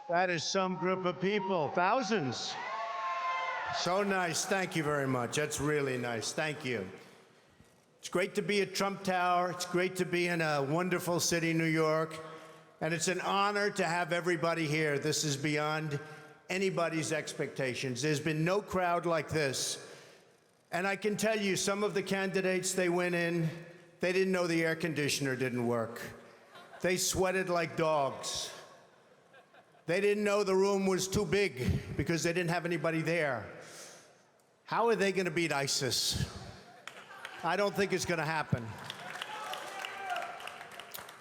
That is some group of people, thousands. So nice. Thank you very much. That's really nice. Thank you. It's great to be at Trump Tower. It's great to be in a wonderful city, New York. And it's an honor to have everybody here. This is beyond anybody's expectations. There's been no crowd like this. And I can tell you, some of the candidates, they went in, they didn't know the air conditioner didn't work. They sweated like dogs. They didn't know the room was too big because they didn't have anybody there. How are they going to beat ISIS? I don't think it's going to happen.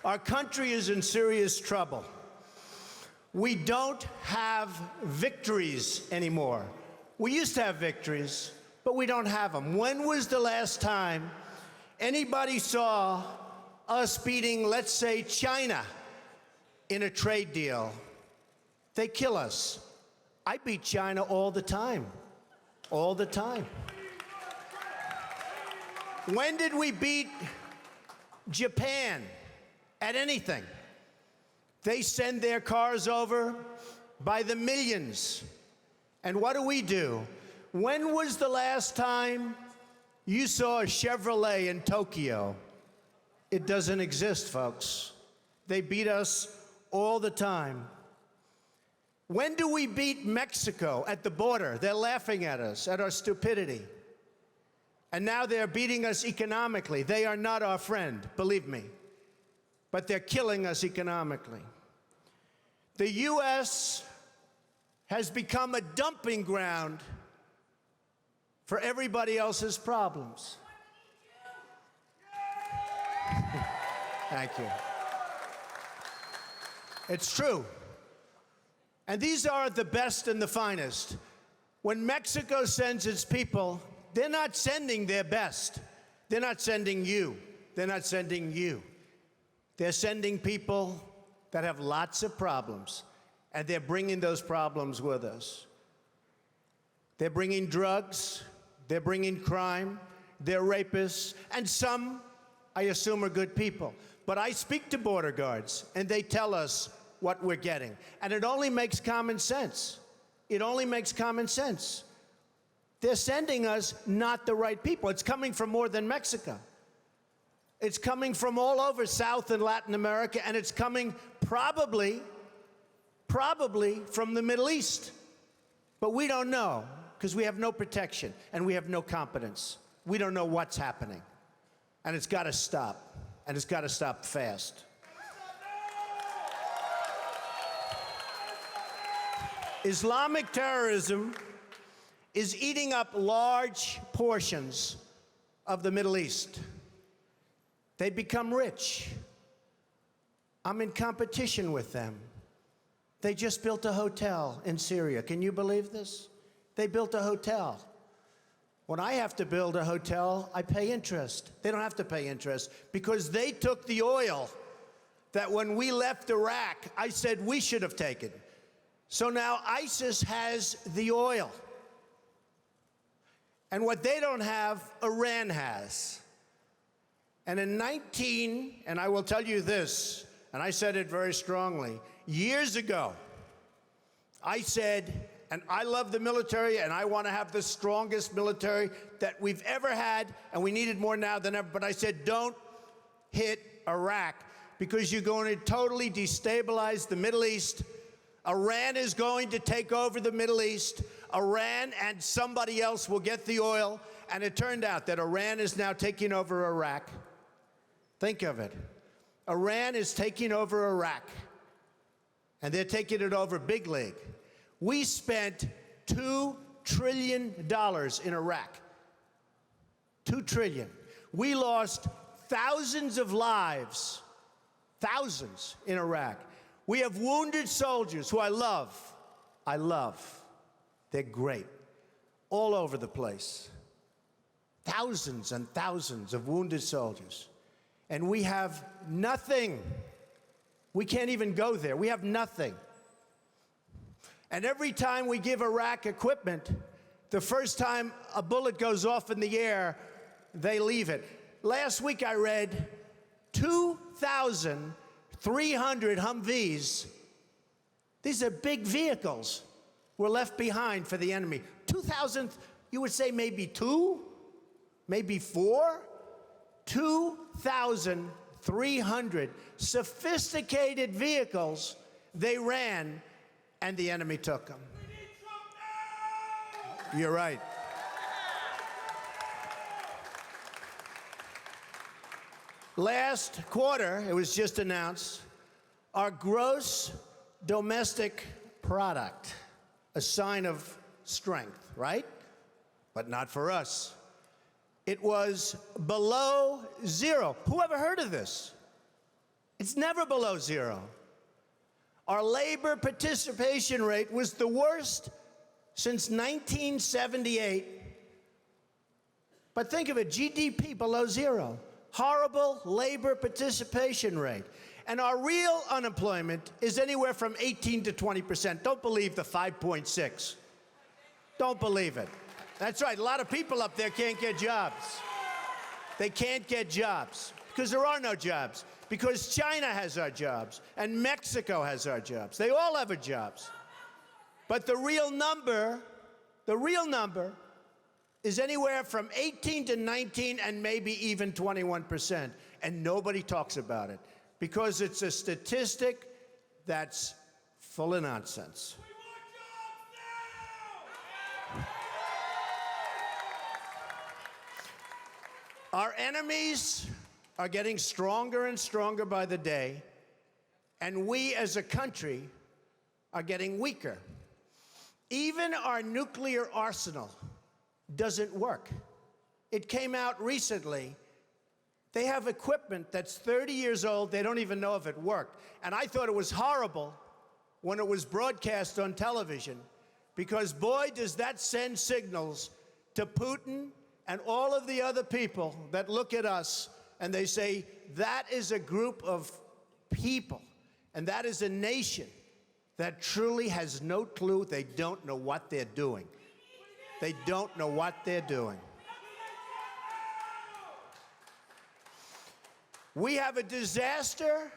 Our country is in serious trouble. We don't have victories anymore. We used to have victories, but we don't have them. When was the last time anybody saw us beating, let's say, China in a trade deal? They kill us. I beat China all the time. All the time. When did we beat Japan at anything? They send their cars over by the millions. And what do? When was the last time you saw a Chevrolet in Tokyo? It doesn't exist, folks. They beat us all the time. When do we beat Mexico at the border? They're laughing at us, at our stupidity. And now they're beating us economically. They are not our friend, believe me. But they're killing us economically. The U.S. has become a dumping ground for everybody else's problems. Thank you. It's true. And these are the best and the finest. When Mexico sends its people, they're not sending their best. They're not sending you. They're not sending you. They're sending people that have lots of problems, and they're bringing those problems with us. They're bringing drugs, they're bringing crime, they're rapists, and some, I assume, are good people. But I speak to border guards, and they tell us what we're getting. And it only makes common sense. It only makes common sense. They're sending us not the right people. It's coming from more than Mexico. It's coming from all over South and Latin America, and it's coming probably from the Middle East. But we don't know, because we have no protection, and we have no competence. We don't know what's happening. And it's got to stop, and it's got to stop fast. Islamic terrorism is eating up large portions of the Middle East. They become rich. I'm in competition with them. They just built a hotel in Syria. Can you believe this? They built a hotel. When I have to build a hotel, I pay interest. They don't have to pay interest because they took the oil that when we left Iraq, I said we should have taken. So now ISIS has the oil. And what they don't have, Iran has. And in and I will tell you this, and I said it very strongly, years ago, I said, and I love the military, and I want to have the strongest military that we've ever had, and we need it more now than ever, but I said, don't hit Iraq, because you're going to totally destabilize the Middle East. Iran is going to take over the Middle East. Iran and somebody else will get the oil. And it turned out that Iran is now taking over Iraq. Think of it. Iran is taking over Iraq. And they're taking it over big league. We spent $2 trillion in Iraq. $2 trillion. We lost thousands of lives, thousands in Iraq. We have wounded soldiers who I love. I love. They're great. All over the place. Thousands and thousands of wounded soldiers. And we have nothing. We can't even go there. We have nothing. And every time we give Iraq equipment, the first time a bullet goes off in the air, they leave it. Last week I read 2,300 Humvees These are big vehicles were left behind for the enemy. 2,000, you would say maybe two, maybe four, 2,300 sophisticated vehicles they ran, and the enemy took them. You're right. Last quarter, it was just announced, our gross domestic product, a sign of strength, right? But not for us. It was below zero. Who ever heard of this? It's never below zero. Our labor participation rate was the worst since 1978. But think of it, GDP below zero. Horrible labor participation rate. And our real unemployment is anywhere from 18 to 20%. Don't believe the 5.6. Don't believe it. That's right, a lot of people up there can't get jobs. They can't get jobs because there are no jobs, because China has our jobs and Mexico has our jobs. They all have our jobs. But the real number is anywhere from 18 to 19 and maybe even 21%. And nobody talks about it because it's a statistic that's full of nonsense. Our enemies are getting stronger and stronger by the day, and we as a country are getting weaker. Even our nuclear arsenal doesn't work. It came out recently. They have equipment that's 30 years old. They don't even know if it worked. And I thought it was horrible when it was broadcast on television, because boy, does that send signals to Putin and all of the other people that look at us and they say, that is a group of people, and that is a nation that truly has no clue. They don't know what they're doing. They don't know what they're doing. We have a disaster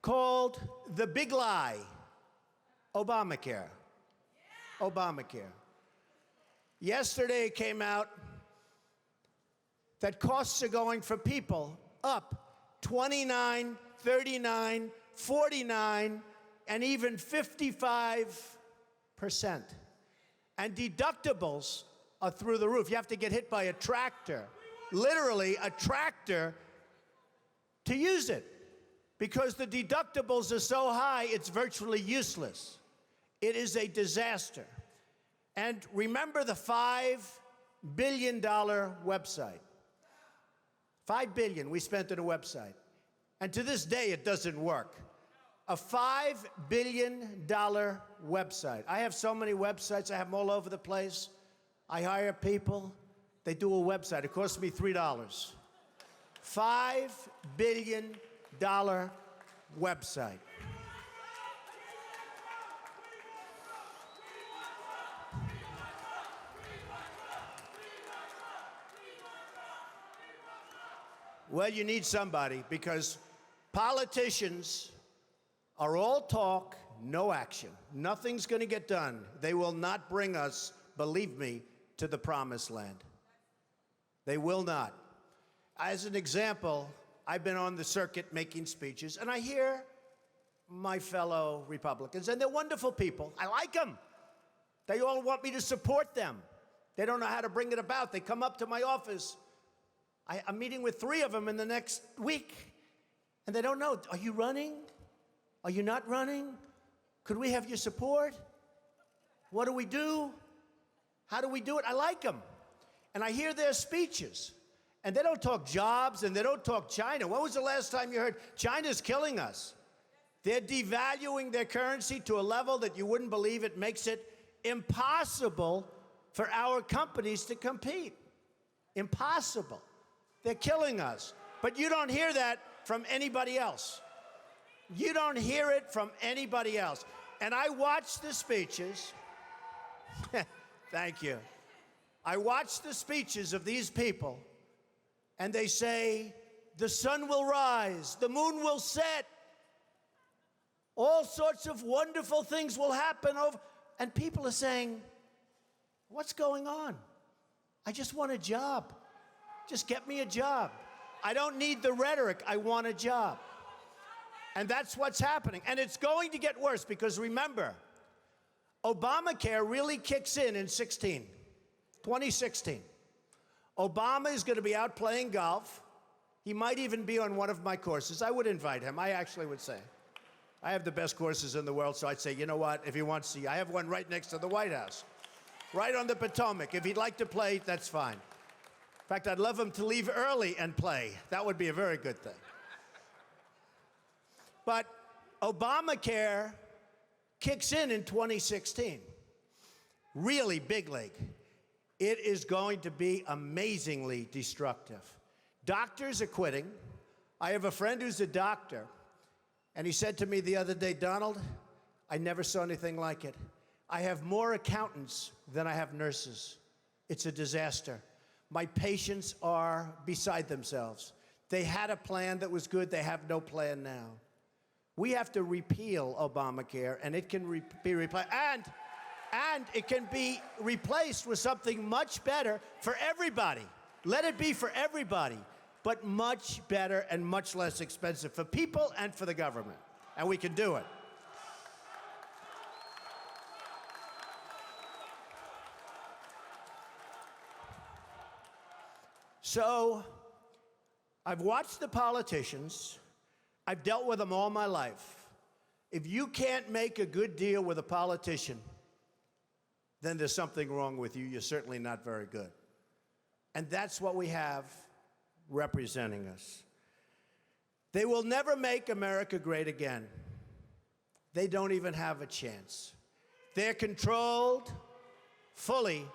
called the big lie, Obamacare. Obamacare. Yesterday it came out that costs are going for people up 29, 39, 49, and even 55%. And deductibles are through the roof. You have to get hit by a tractor, literally a tractor, to use it, because the deductibles are so high, it's virtually useless. It is a disaster. And remember the $5 billion website. $5 billion we spent on a website. And to this day, it doesn't work. A $5 billion website. I have so many websites. I have them all over the place. I hire people. They do a website. It costs me $3. $5 billion website. Well, you need somebody, because politicians are all talk, no action. Nothing's going to get done. They will not bring us, believe me, to the promised land. They will not. As an example, I've been on the circuit making speeches, and I hear my fellow Republicans, and they're wonderful people. I like them. They all want me to support them. They don't know how to bring it about. They come up to my office. I'm meeting with 3 of them in the next week, and they don't know. Are you running? Are you not running? Could we have your support? What do we do? How do we do it? I like them. And I hear their speeches, and they don't talk jobs, and they don't talk China. When was the last time you heard China's killing us? They're devaluing their currency to a level that you wouldn't believe. It makes it impossible for our companies to compete. Impossible. They're killing us. But you don't hear that from anybody else. You don't hear it from anybody else. And I watch the speeches. Thank you. I watch the speeches of these people, and they say, the sun will rise, the moon will set. All sorts of wonderful things will happen and people are saying, what's going on? I just want a job. Just get me a job. I don't need the rhetoric. I want a job. And that's what's happening. And it's going to get worse because remember, Obamacare really kicks in 2016. Obama is going to be out playing golf. He might even be on one of my courses. I would invite him. I actually would say. I have the best courses in the world, so I'd say, you know what, if he wants to, I have one right next to the White House, right on the Potomac. If he'd like to play, that's fine. In fact, I'd love him to leave early and play. That would be a very good thing. But Obamacare kicks in 2016. Really big league. It is going to be amazingly destructive. Doctors are quitting. I have a friend who's a doctor, and he said to me the other day, Donald, I never saw anything like it. I have more accountants than I have nurses. It's a disaster. My patients are beside themselves. They had a plan that was good. They have no plan now. We have to repeal Obamacare, and it can be replaced. And it can be replaced with something much better for everybody. Let it be for everybody, but much better and much less expensive for people and for the government. And we can do it. So, I've watched the politicians. I've dealt with them all my life. If you can't make a good deal with a politician, then there's something wrong with you. You're certainly not very good. And that's what we have representing us. They will never make America great again. They don't even have a chance. They're controlled fully.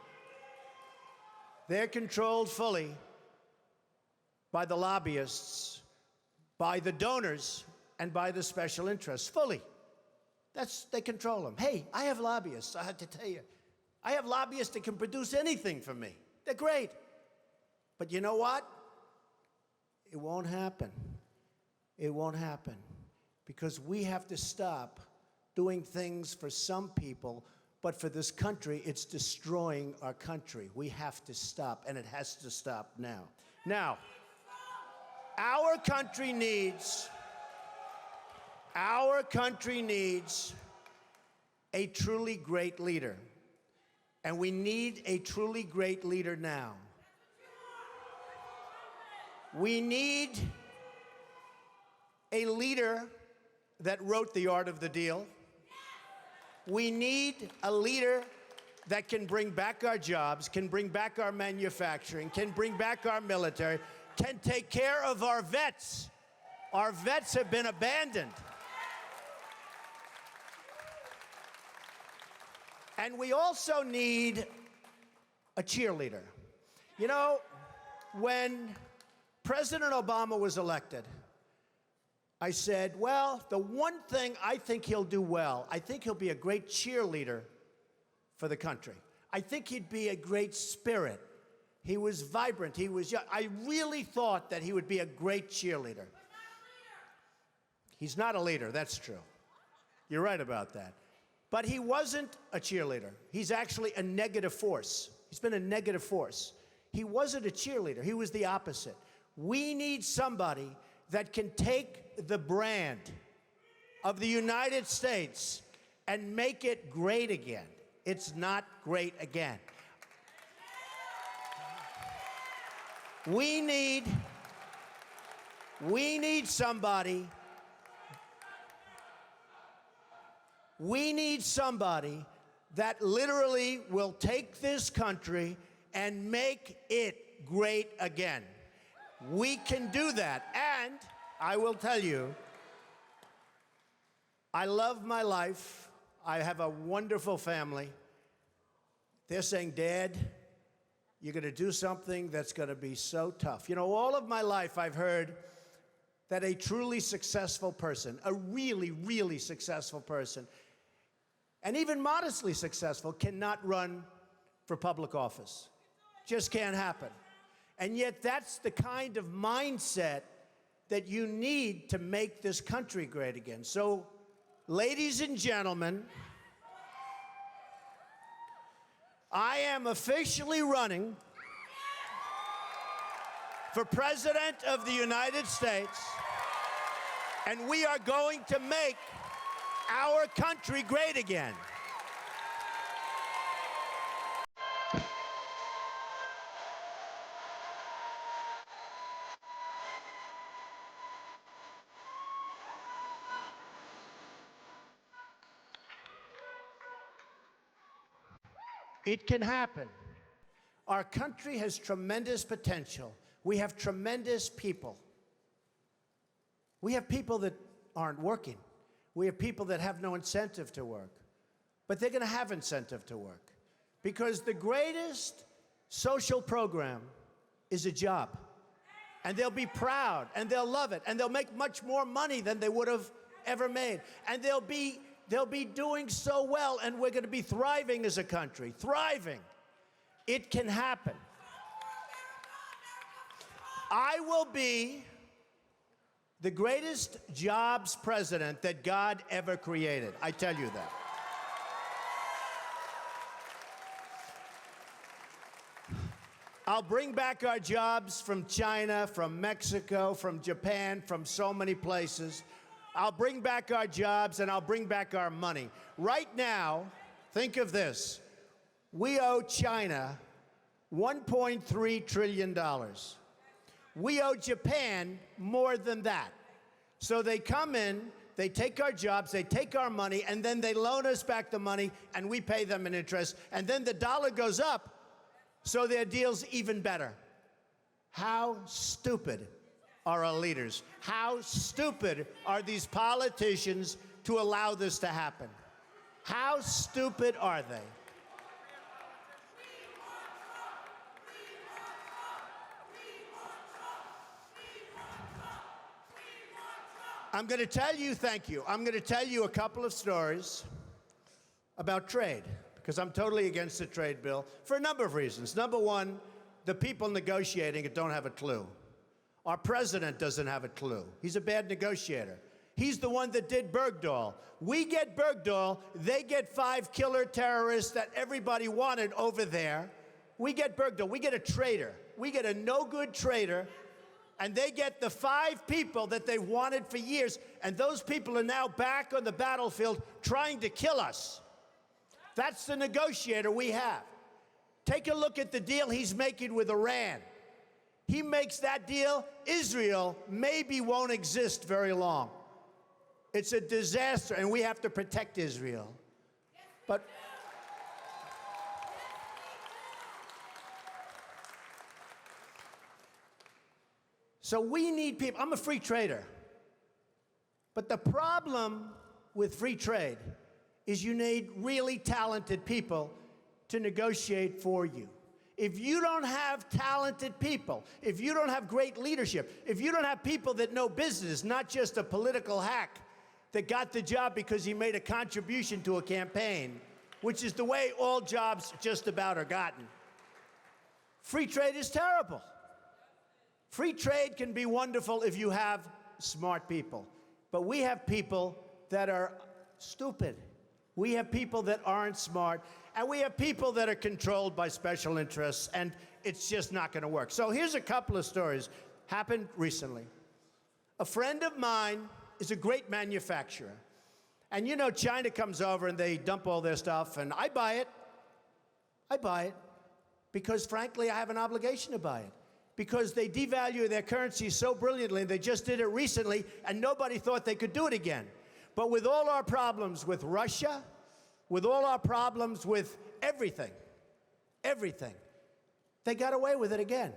They're controlled fully by the lobbyists, by the donors, and by the special interests, fully. They control them. Hey, I have lobbyists, I have to tell you. I have lobbyists that can produce anything for me. They're great. But you know what? It won't happen. It won't happen. Because we have to stop doing things for some people, but for this country, it's destroying our country. We have to stop, and it has to stop now. Now, our country needs a truly great leader. And we need a truly great leader now. We need a leader that wrote The Art of the Deal. We need a leader that can bring back our jobs, can bring back our manufacturing, can bring back our military, can take care of our vets. Our vets have been abandoned. And we also need a cheerleader. You know, when President Obama was elected, I said, well, the one thing I think he'll do well, I think he'll be a great cheerleader for the country. I think he'd be a great spirit. He was vibrant, he was young. I really thought that he would be a great cheerleader. He's not a leader, that's true. You're right about that. But he wasn't a cheerleader. He's actually a negative force. He's been a negative force. He wasn't a cheerleader. He was the opposite. We need somebody that can take the brand of the United States and make it great again. It's not great again. We need somebody. We need somebody that literally will take this country and make it great again. We can do that. And I will tell you, I love my life. I have a wonderful family. They're saying, Dad, you're going to do something that's going to be so tough. You know, all of my life I've heard that a truly successful person, a really, really successful person, and even modestly successful, cannot run for public office. Just can't happen. And yet that's the kind of mindset that you need to make this country great again. So ladies and gentlemen, I am officially running for President of the United States, and we are going to make our country great again. It can happen. Our country has tremendous potential. We have tremendous people. We have people that aren't working. We have people that have no incentive to work. But they're going to have incentive to work. Because the greatest social program is a job. And they'll be proud, and they'll love it, and they'll make much more money than they would have ever made. And they'll be doing so well, and we're going to be thriving as a country. Thriving. It can happen. I will be the greatest jobs president that God ever created. I tell you that. I'll bring back our jobs from China, from Mexico, from Japan, from so many places. I'll bring back our jobs, and I'll bring back our money. Right now, think of this. We owe China $1.3 trillion. We owe Japan more than that. So they come in, they take our jobs, they take our money, and then they loan us back the money, and we pay them in interest. And then the dollar goes up, so their deal's even better. How stupid are our leaders? How stupid are these politicians to allow this to happen? How stupid are they? I'm going to tell you, thank you. I'm going to tell you a couple of stories about trade, because I'm totally against the trade bill for a number of reasons. Number one, the people negotiating it don't have a clue. Our president doesn't have a clue. He's a bad negotiator. He's the one that did Bergdahl. We get Bergdahl, they get 5 killer terrorists that everybody wanted over there. We get Bergdahl, we get a traitor. We get a no-good traitor, and they get the 5 people that they wanted for years, and those people are now back on the battlefield trying to kill us. That's the negotiator we have. Take a look at the deal he's making with Iran. He makes that deal, Israel maybe won't exist very long. It's a disaster, and we have to protect Israel. But so we need people. I'm a free trader. But the problem with free trade is you need really talented people to negotiate for you. If you don't have talented people, if you don't have great leadership, if you don't have people that know business, not just a political hack that got the job because he made a contribution to a campaign, which is the way all jobs just about are gotten, free trade is terrible. Free trade can be wonderful if you have smart people. But we have people that are stupid. We have people that aren't smart. And we have people that are controlled by special interests, and it's just not going to work. So here's a couple of stories. Happened recently. A friend of mine is a great manufacturer. And you know, China comes over and they dump all their stuff, and I buy it. I buy it because, frankly, I have an obligation to buy it. Because they devalue their currency so brilliantly. They just did it recently, and nobody thought they could do it again. But with all our problems with Russia, with all our problems with everything, they got away with it again.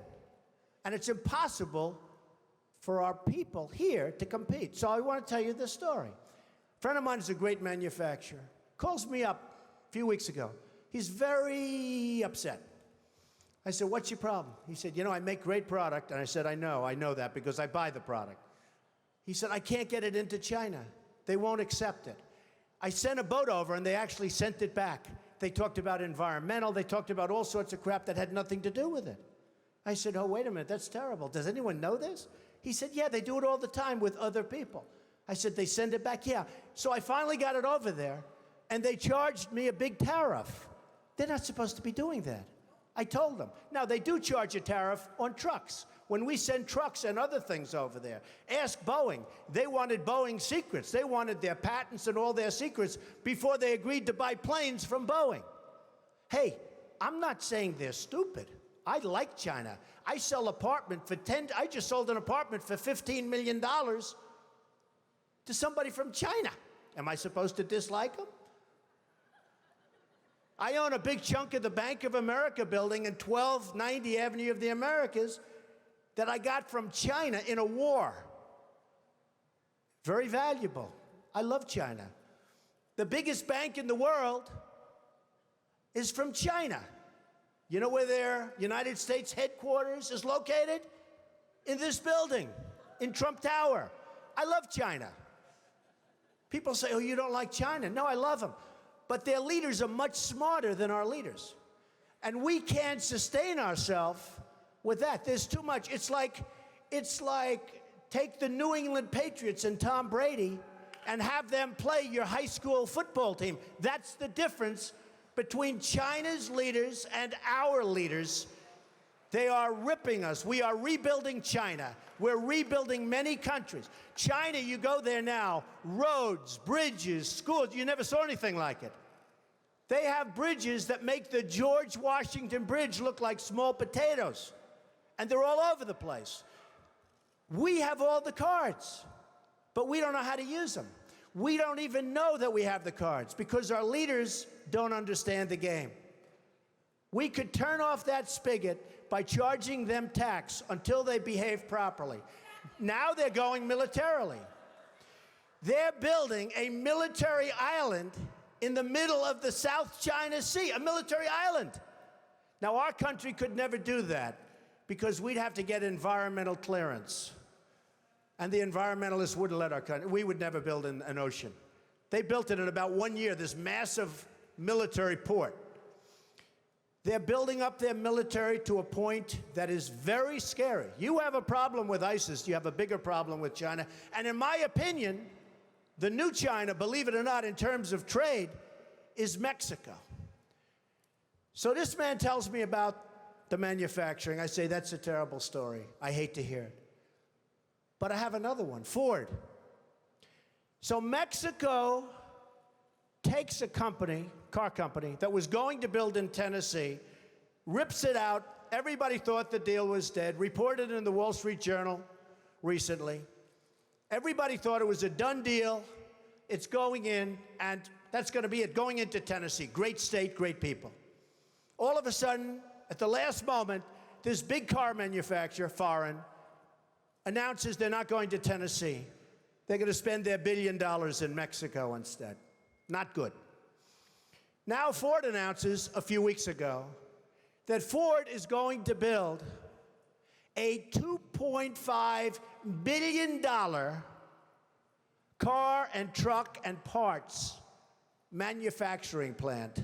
And it's impossible for our people here to compete. So I want to tell you this story. A friend of mine is a great manufacturer. Calls me up a few weeks ago. He's very upset. I said, what's your problem? He said, you know, I make great product. And I said, I know that because I buy the product. He said, I can't get it into China. They won't accept it. I sent a boat over, and they actually sent it back. They talked about environmental. They talked about all sorts of crap that had nothing to do with it. I said, oh, wait a minute, that's terrible. Does anyone know this? He said, yeah, they do it all the time with other people. I said, they send it back? Yeah. So I finally got it over there, and they charged me a big tariff. They're not supposed to be doing that. I told them. Now, they do charge a tariff on trucks. When we send trucks and other things over there, ask Boeing. They wanted Boeing secrets. They wanted their patents and all their secrets before they agreed to buy planes from Boeing. Hey, I'm not saying they're stupid. I like China. I sell apartment for I just sold an apartment for $15 million to somebody from China. Am I supposed to dislike them? I own a big chunk of the Bank of America building in 1290 Avenue of the Americas that I got from China in a war. Very valuable. I love China. The biggest bank in the world is from China. You know where their United States headquarters is located? In this building, in Trump Tower. I love China. People say, oh, you don't like China. No, I love them. But their leaders are much smarter than our leaders. And we can't sustain ourselves with that. There's too much. It's like take the New England Patriots and Tom Brady and have them play your high school football team. That's the difference between China's leaders and our leaders. They are ripping us. We are rebuilding China. We're rebuilding many countries. China, you go there now, roads, bridges, schools, you never saw anything like it. They have bridges that make the George Washington Bridge look like small potatoes. And they're all over the place. We have all the cards, but we don't know how to use them. We don't even know that we have the cards because our leaders don't understand the game. We could turn off that spigot by charging them tax until they behave properly. Now they're going militarily. They're building a military island in the middle of the South China Sea, a military island. Now, our country could never do that because we'd have to get environmental clearance. And the environmentalists wouldn't let our country. We would never build an ocean. They built it in about 1 year, this massive military port. They're building up their military to a point that is very scary. You have a problem with ISIS, you have a bigger problem with China. And in my opinion, the new China, believe it or not, in terms of trade, is Mexico. So this man tells me about the manufacturing. I say, that's a terrible story. I hate to hear it. But I have another one, Ford. So Mexico takes a company, car company, that was going to build in Tennessee, rips it out. Everybody thought the deal was dead. Reported in the Wall Street Journal recently. Everybody thought it was a done deal. It's going in, and that's going to be it, going into Tennessee. Great state, great people. All of a sudden, at the last moment, this big car manufacturer, foreign, announces they're not going to Tennessee. They're going to spend their $1 billion in Mexico instead. Not good. Now Ford announces a few weeks ago that Ford is going to build a $2.5 billion car and truck and parts manufacturing plant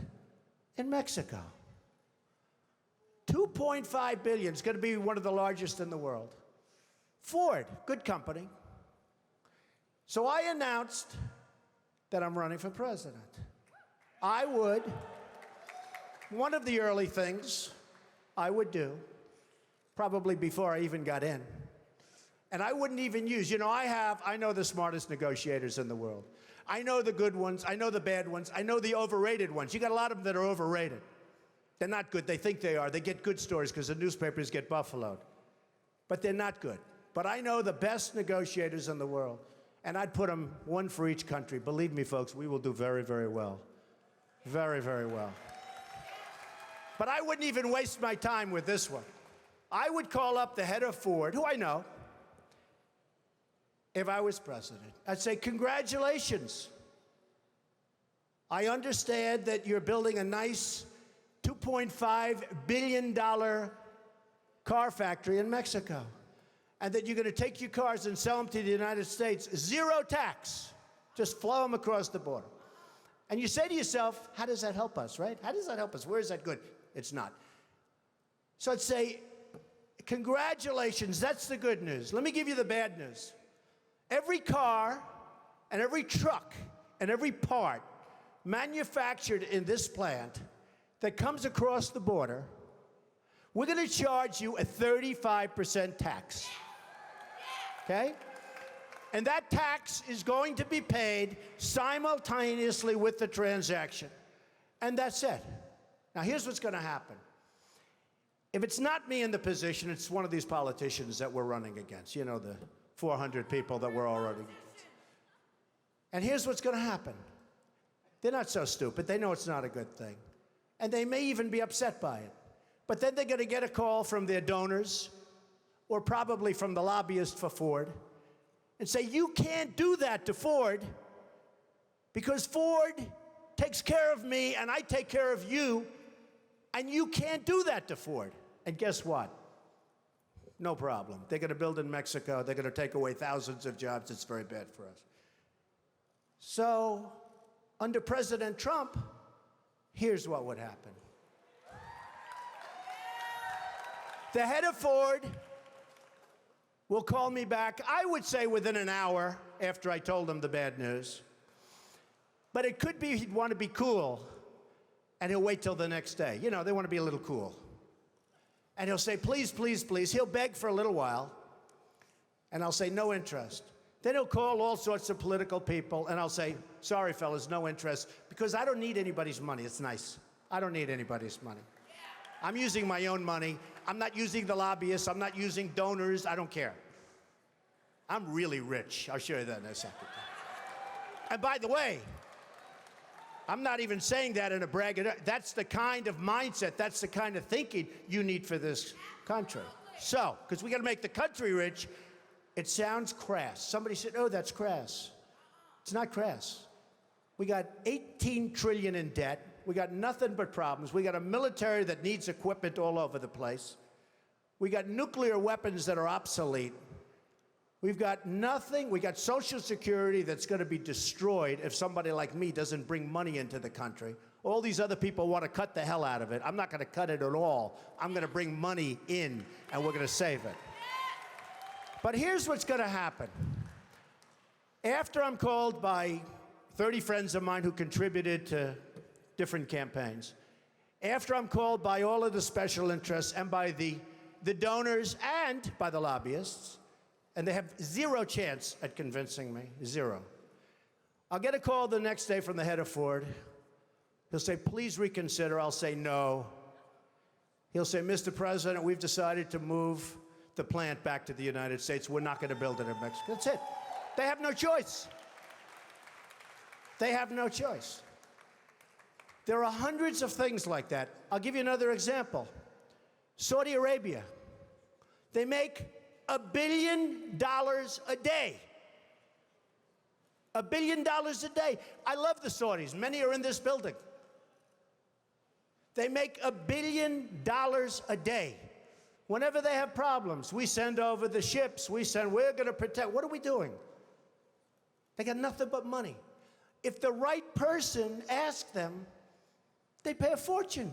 in Mexico. $2.5 billion. It's going to be one of the largest in the world. Ford, good company. So I announced that I'm running for president. I would, one of the early things I would do, probably before I even got in, and I wouldn't even use, I know the smartest negotiators in the world. I know the good ones, I know the bad ones, I know the overrated ones. You got a lot of them that are overrated. They're not good, they think they are. They get good stories because the newspapers get buffaloed. But they're not good. But I know the best negotiators in the world, and I'd put them one for each country. Believe me, folks, we will do very, very well. Very, very well. But I wouldn't even waste my time with this one. I would call up the head of Ford, who I know, if I was president. I'd say, congratulations. I understand that you're building a nice $2.5 billion car factory in Mexico, and that you're going to take your cars and sell them to the United States, zero tax. Just flow them across the border. And you say to yourself, how does that help us, right? How does that help us? Where is that good? It's not. So I'd say, congratulations, that's the good news. Let me give you the bad news. Every car and every truck and every part manufactured in this plant that comes across the border, we're going to charge you a 35% tax. Okay? And that tax is going to be paid simultaneously with the transaction. And that's it. Now, here's what's going to happen. If it's not me in the position, it's one of these politicians that we're running against. You know, the 400 people that we're already against. And here's what's going to happen. They're not so stupid. They know it's not a good thing. And they may even be upset by it. But then they're going to get a call from their donors, or probably from the lobbyist for Ford, and say, you can't do that to Ford because Ford takes care of me and I take care of you, and you can't do that to Ford. And guess what? No problem. They're going to build in Mexico. They're going to take away thousands of jobs. It's very bad for us. So, under President Trump, here's what would happen. The head of Ford will call me back, I would say within an hour after I told him the bad news. But it could be he'd want to be cool, and he'll wait till the next day. You know, they want to be a little cool. And he'll say, please, please, please. He'll beg for a little while, and I'll say, no interest. Then he'll call all sorts of political people, and I'll say, sorry, fellas, no interest, because I don't need anybody's money. It's nice. I don't need anybody's money. I'm using my own money. I'm not using the lobbyists. I'm not using donors. I don't care. I'm really rich. I'll show you that in a second. And by the way, I'm not even saying that in a brag. That's the kind of mindset, that's the kind of thinking you need for this country. So, because we got to make the country rich, it sounds crass. Somebody said, oh, that's crass. It's not crass. We got 18 trillion in debt. We got nothing but problems. We got a military that needs equipment all over the place. We got nuclear weapons that are obsolete. We've got nothing. We got Social Security that's going to be destroyed if somebody like me doesn't bring money into the country. All these other people want to cut the hell out of it. I'm not going to cut it at all. I'm going to bring money in, and we're going to save it. But here's what's going to happen. After I'm called by 30 friends of mine who contributed to different campaigns, after I'm called by all of the special interests and by the donors and by the lobbyists, and they have zero chance at convincing me, zero. I'll get a call the next day from the head of Ford. He'll say, please reconsider. I'll say no. He'll say, Mr. President, we've decided to move the plant back to the United States. We're not going to build it in Mexico. That's it. They have no choice. They have no choice. There are hundreds of things like that. I'll give you another example. Saudi Arabia. They make $1 billion a day. $1 billion a day. I love the Saudis. Many are in this building. They make $1 billion a day. Whenever they have problems, we send over the ships. We're going to protect. What are we doing? They got nothing but money. If the right person asked them, they'd pay a fortune.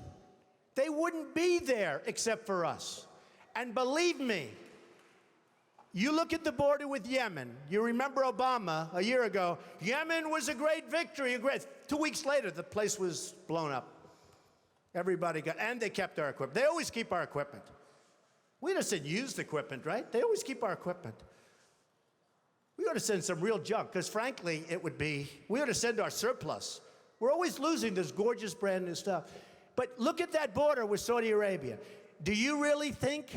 They wouldn't be there except for us. And believe me, you look at the border with Yemen. You remember Obama a year ago. Yemen was a great victory. 2 weeks later, the place was blown up. Everybody got, and they kept our equipment. They always keep our equipment. We just said used equipment, right? They always keep our equipment. We ought to send some real junk, because frankly, we ought to send our surplus. We're always losing this gorgeous brand new stuff. But look at that border with Saudi Arabia. Do you really think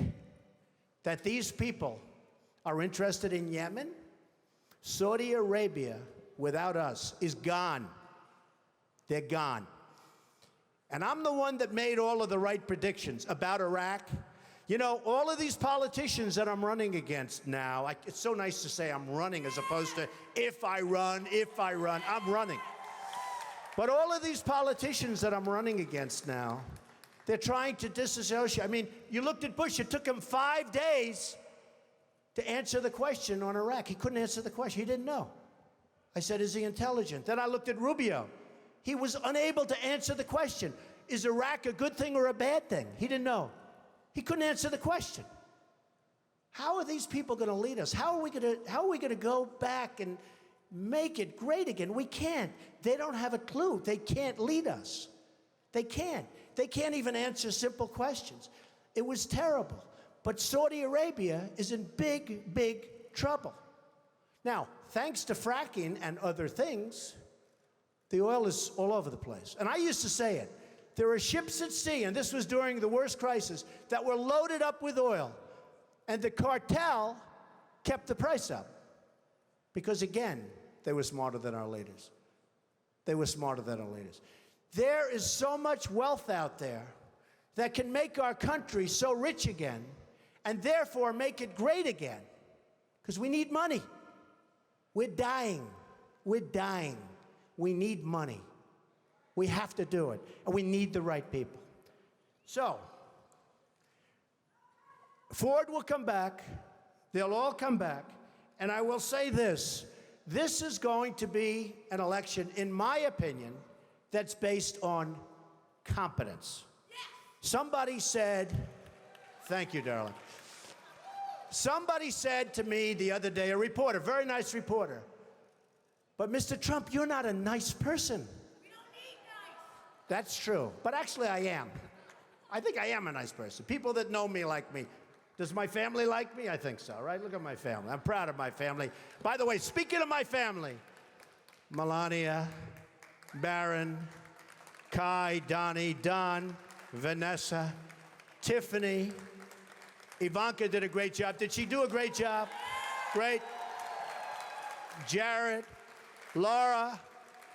that these people are interested in Yemen? Saudi Arabia, without us, is gone. They're gone. And I'm the one that made all of the right predictions about Iraq. You know, all of these politicians that I'm running against now, it's so nice to say I'm running as opposed to if I run, I'm running. But all of these politicians that I'm running against now, they're trying to disassociate. I mean, you looked at Bush, it took him 5 days to answer the question on Iraq. He couldn't answer the question, he didn't know. I said, is he intelligent? Then I looked at Rubio. He was unable to answer the question. Is Iraq a good thing or a bad thing? He didn't know. He couldn't answer the question. How are these people going to lead us? How are we going to go back and make it great again. We can't. They don't have a clue. They can't lead us. They can't. They can't even answer simple questions. It was terrible. But Saudi Arabia is in big, big trouble. Now, thanks to fracking and other things, the oil is all over the place. And I used to say it. There are ships at sea, and this was during the worst crisis, that were loaded up with oil. And the cartel kept the price up. Because, again, they were smarter than our leaders. They were smarter than our leaders. There is so much wealth out there that can make our country so rich again, and therefore make it great again. Because we need money. We're dying. We're dying. We need money. We have to do it. And we need the right people. So, Ford will come back. They'll all come back. And I will say this. This is going to be an election, in my opinion, that's based on competence. Somebody said, thank you, darling. Somebody said to me the other day, a reporter, very nice reporter, but Mr. Trump, you're not a nice person. We don't need nice. That's true, but actually I am. I think I am a nice person. People that know me like me. Does my family like me? I think so, right? Look at my family. I'm proud of my family. By the way, speaking of my family, Melania, Barron, Kai, Donnie, Don, Vanessa, Tiffany, Ivanka did a great job. Did she do a great job? Great. Jared, Laura,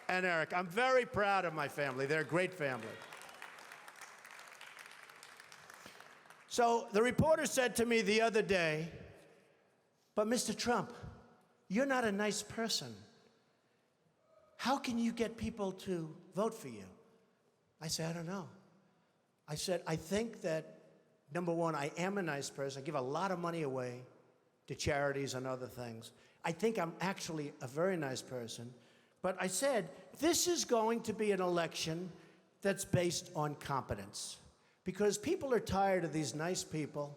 and Eric. I'm very proud of my family. They're a great family. So the reporter said to me the other day, but Mr. Trump, you're not a nice person. How can you get people to vote for you? I said, I don't know. I said, I think that, number one, I am a nice person. I give a lot of money away to charities and other things. I think I'm actually a very nice person. But I said, this is going to be an election that's based on competence. Because people are tired of these nice people,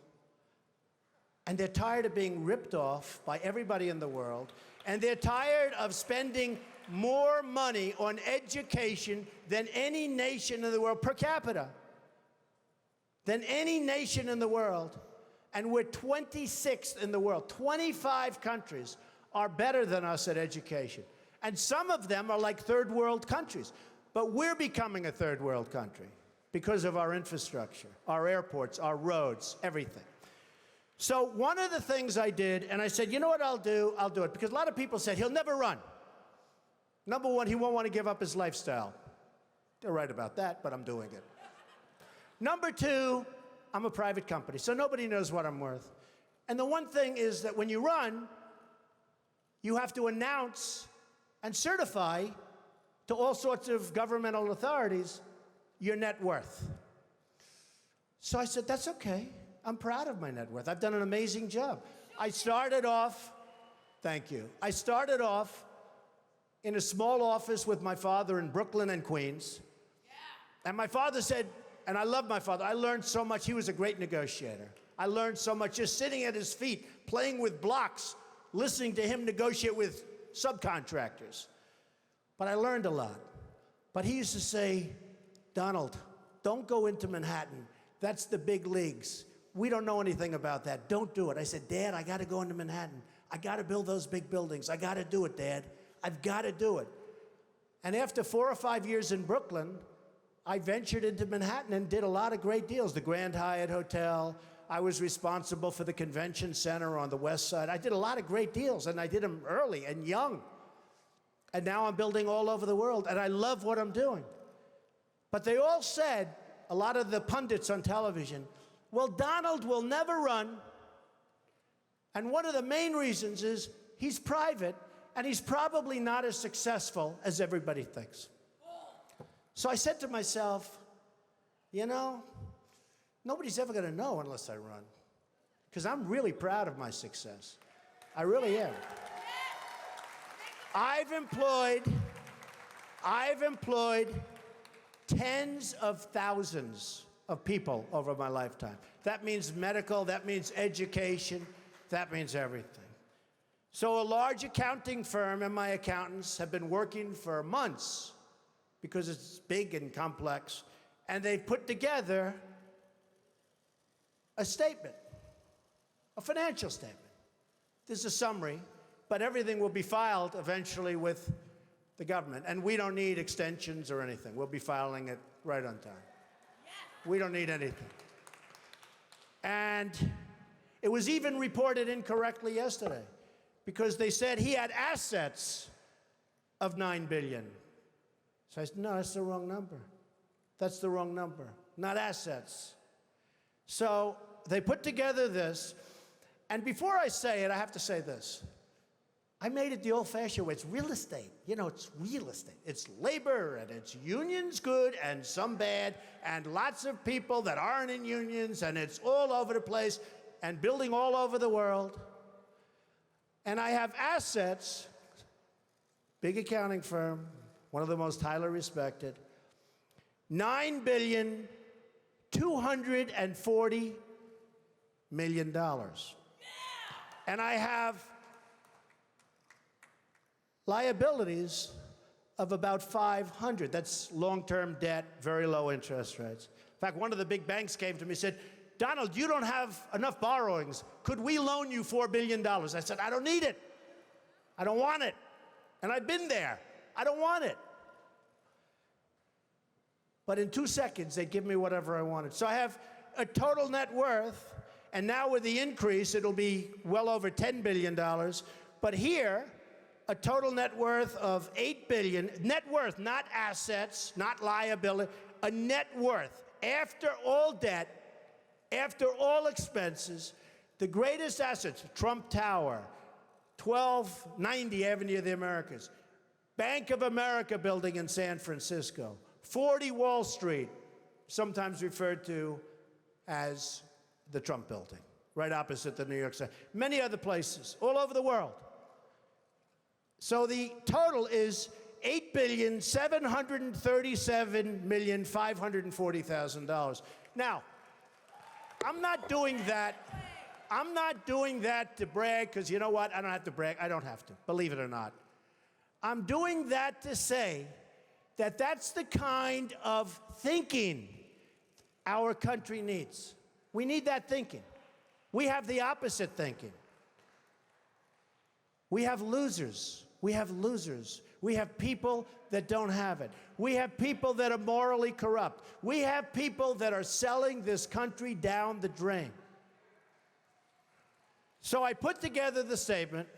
and they're tired of being ripped off by everybody in the world, and they're tired of spending more money on education than any nation in the world, per capita, than any nation in the world. And we're 26th in the world. 25 countries are better than us at education. And some of them are like third world countries. But we're becoming a third world country because of our infrastructure, our airports, our roads, everything. So one of the things I did, and I said, you know what I'll do? I'll do it. Because a lot of people said, he'll never run. Number one, he won't want to give up his lifestyle. They're right about that, but I'm doing it. Number two, I'm a private company, so nobody knows what I'm worth. And the one thing is that when you run, you have to announce and certify to all sorts of governmental authorities your net worth. So I said, that's okay. I'm proud of my net worth. I've done an amazing job. I started off, thank you. I started off in a small office with my father in Brooklyn and Queens. Yeah. And my father said, and I love my father, I learned so much. He was a great negotiator. I learned so much just sitting at his feet, playing with blocks, listening to him negotiate with subcontractors. But I learned a lot. But he used to say, Donald, don't go into Manhattan. That's the big leagues. We don't know anything about that. Don't do it. I said, Dad, I got to go into Manhattan. I got to build those big buildings. I got to do it, Dad. I've got to do it. And after 4 or 5 years in Brooklyn, I ventured into Manhattan and did a lot of great deals. The Grand Hyatt Hotel. I was responsible for the convention center on the west side. I did a lot of great deals, and I did them early and young. And now I'm building all over the world, and I love what I'm doing. But they all said, a lot of the pundits on television, well, Donald will never run. And one of the main reasons is he's private, and he's probably not as successful as everybody thinks. So I said to myself, you know, nobody's ever going to know unless I run. Because I'm really proud of my success. I really am. I've employed tens of thousands of people over my lifetime. That means medical, that means education, that means everything. So a large accounting firm and my accountants have been working for months because it's big and complex, and they've put together a statement, a financial statement. There's a summary, but everything will be filed eventually with the government, and we don't need extensions or anything. We'll be filing it right on time. We don't need anything. And it was even reported incorrectly yesterday because they said he had assets of $9 billion. So I said, no, that's the wrong number. That's the wrong number, not assets. So they put together this, and before I say it, I have to say this. I made it the old-fashioned way. It's real estate. You know, it's real estate. It's labor, and it's unions good and some bad, and lots of people that aren't in unions, and it's all over the place, and building all over the world. And I have assets, big accounting firm, one of the most highly respected, $9,240 million. And I have liabilities of about 500. That's long-term debt, very low interest rates. In fact, one of the big banks came to me and said, Donald, you don't have enough borrowings. Could we loan you $4 billion? I said, I don't need it. I don't want it. And I've been there. I don't want it. But in 2 seconds, they'd give me whatever I wanted. So I have a total net worth, and now with the increase, it'll be well over $10 billion. But here, a total net worth of $8 billion, net worth, not assets, not liability, a net worth. After all debt, after all expenses, the greatest assets, Trump Tower, 1290 Avenue of the Americas, Bank of America building in San Francisco, 40 Wall Street, sometimes referred to as the Trump building, right opposite the New York City, many other places, all over the world. So the total is $8,737,540,000. Now, I'm not doing that to brag, because you know what? I don't have to brag. I don't have to, believe it or not. I'm doing that to say that that's the kind of thinking our country needs. We need that thinking. We have the opposite thinking. We have losers. We have losers. We have people that don't have it. We have people that are morally corrupt. We have people that are selling this country down the drain. So I put together the statement,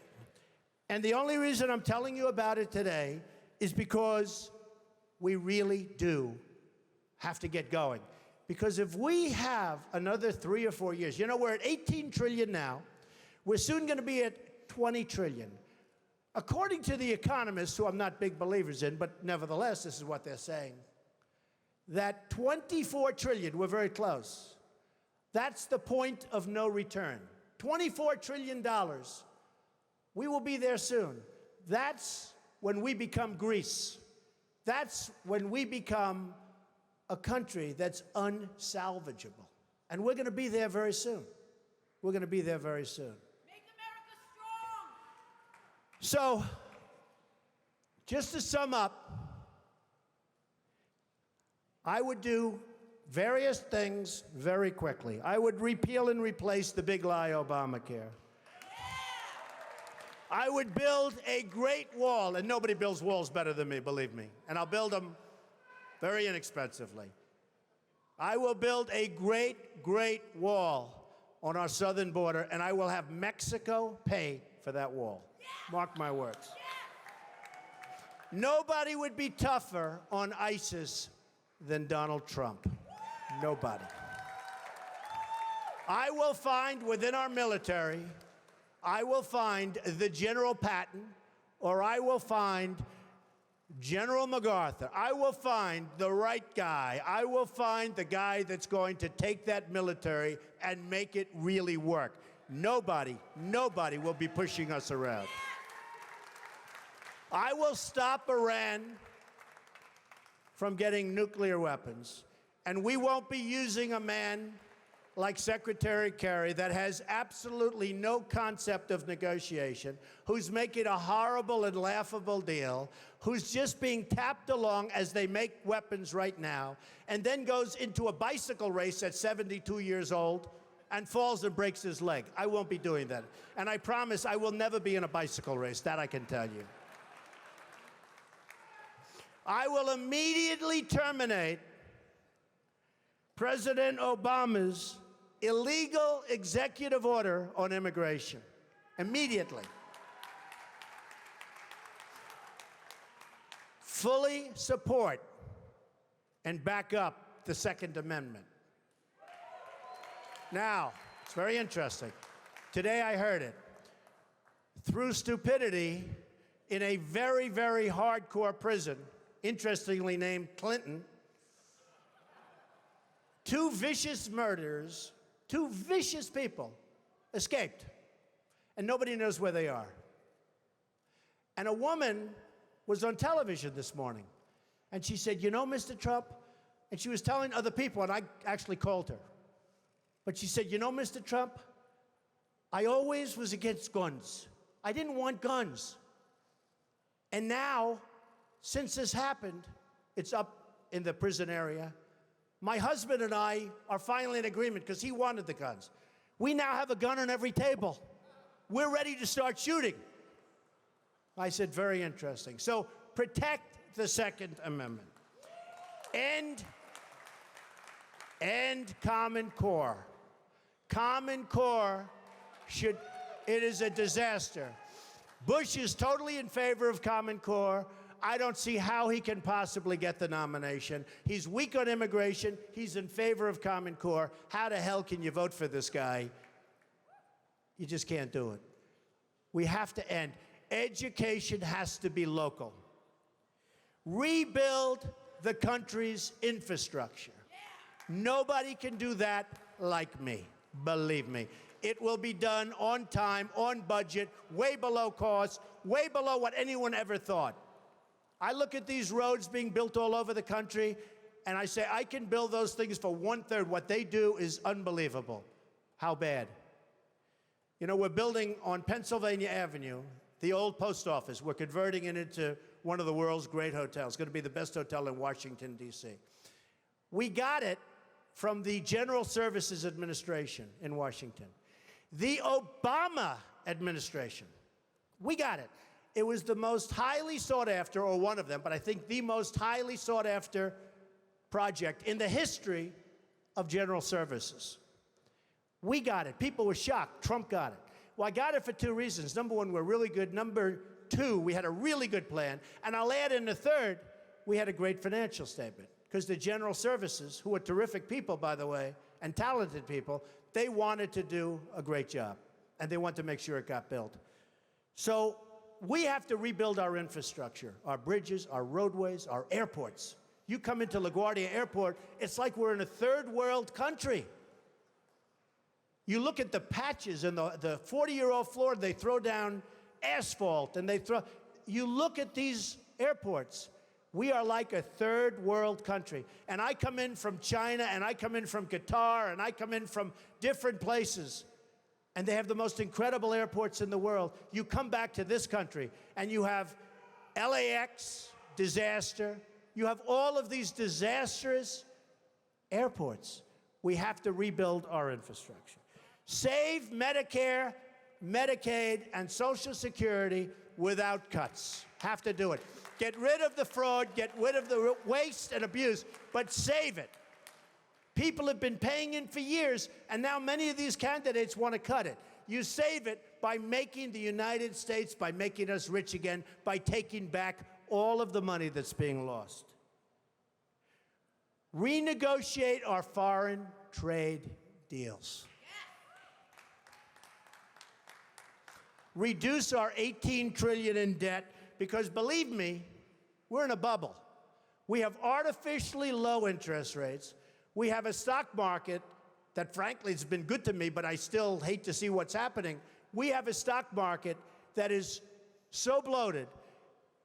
and the only reason I'm telling you about it today is because we really do have to get going. Because if we have another 3 or 4 years, you know, we're at 18 trillion now. We're soon going to be at 20 trillion. According to the economists, who I'm not big believers in, but nevertheless, this is what they're saying, that 24 trillion, we're very close. That's the point of no return. $24 trillion. We will be there soon. That's when we become Greece. That's when we become a country that's unsalvageable. And we're going to be there very soon. We're going to be there very soon. Make America strong. So, just to sum up, I would do various things very quickly. I would repeal and replace the big lie Obamacare. I would build a great wall, and nobody builds walls better than me, believe me. And I'll build them very inexpensively. I will build a great, great wall on our southern border, and I will have Mexico pay for that wall. Mark my words. Nobody would be tougher on ISIS than Donald Trump. Nobody. I will find within our military, I will find the General Patton, or I will find General MacArthur. I will find the right guy. I will find the guy that's going to take that military and make it really work. Nobody will be pushing us around. I will stop Iran from getting nuclear weapons, and we won't be using a man like Secretary Kerry that has absolutely no concept of negotiation, who's making a horrible and laughable deal, who's just being tapped along as they make weapons right now, and then goes into a bicycle race at 72 years old and falls and breaks his leg. I won't be doing that. And I promise I will never be in a bicycle race. That I can tell you. I will immediately terminate President Obama's illegal executive order on immigration. Immediately. Fully support and back up the Second Amendment. Now, it's very interesting. Today I heard it. Through stupidity, in a very, very hardcore prison, interestingly named Clinton, two vicious murderers, two vicious people escaped, and nobody knows where they are. And a woman was on television this morning, and she said, you know, Mr. Trump, and she was telling other people, and I actually called her, but she said, you know, Mr. Trump, I always was against guns. I didn't want guns. And now, since this happened, it's up in the prison area. My husband and I are finally in agreement because he wanted the guns. We now have a gun on every table. We're ready to start shooting. I said, very interesting. So protect the Second Amendment. End Common Core. Common Core it is a disaster. Bush is totally in favor of Common Core. I don't see how he can possibly get the nomination. He's weak on immigration. He's in favor of Common Core. How the hell can you vote for this guy? You just can't do it. We have to end. Education has to be local. Rebuild the country's infrastructure. Nobody can do that like me, believe me. It will be done on time, on budget, way below cost, way below what anyone ever thought. I look at these roads being built all over the country, and I say, I can build those things for 1/3. What they do is unbelievable. How bad? You know, we're building on Pennsylvania Avenue, the old post office. We're converting it into one of the world's great hotels. It's going to be the best hotel in Washington, D.C. We got it from the General Services Administration in Washington. The Obama administration, we got it. It was the most highly sought after, or one of them, but I think the most highly sought after project in the history of General Services. We got it. People were shocked. Trump got it. Well, I got it for two reasons. Number one, we're really good. Number two, we had a really good plan. And I'll add in the third, we had a great financial statement. Because the General Services, who are terrific people, by the way, and talented people, they wanted to do a great job. And they wanted to make sure it got built. So we have to rebuild our infrastructure, our bridges, our roadways, our airports. You come into LaGuardia Airport, it's like we're in a third world country. You look at the patches and the 40-year-old floor, they throw down asphalt, and you look at these airports, we are like a third world country. And I come in from China, and I come in from Qatar, and I come in from different places, and they have the most incredible airports in the world. You come back to this country, and you have LAX, disaster. You have all of these disastrous airports. We have to rebuild our infrastructure. Save Medicare, Medicaid, and Social Security without cuts. Have to do it. Get rid of the fraud, get rid of the waste and abuse, but save it. People have been paying in for years, and now many of these candidates want to cut it. You save it by making the United States, by making us rich again, by taking back all of the money that's being lost. Renegotiate our foreign trade deals. Reduce our $18 trillion in debt, because believe me, we're in a bubble. We have artificially low interest rates. We have a stock market that frankly has been good to me, but I still hate to see what's happening. We have a stock market that is so bloated.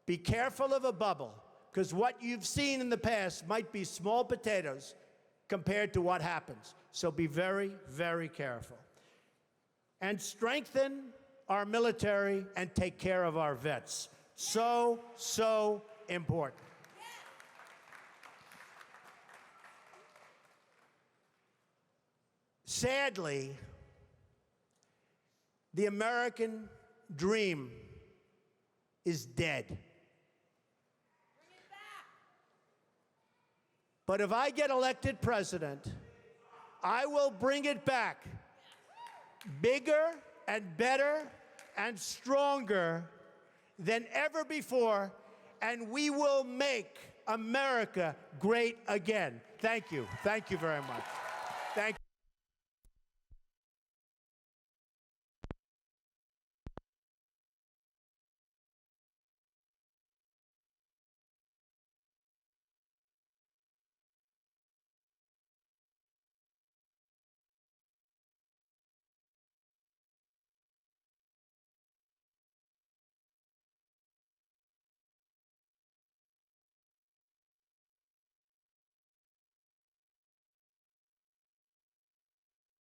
Be careful of a bubble, because what you've seen in the past might be small potatoes compared to what happens. So be very, very careful. And strengthen our military and take care of our vets. So, so important. Sadly, the American dream is dead. Bring it back. But if I get elected president, I will bring it back bigger and better and stronger than ever before, and we will make America great again. Thank you. Thank you very much.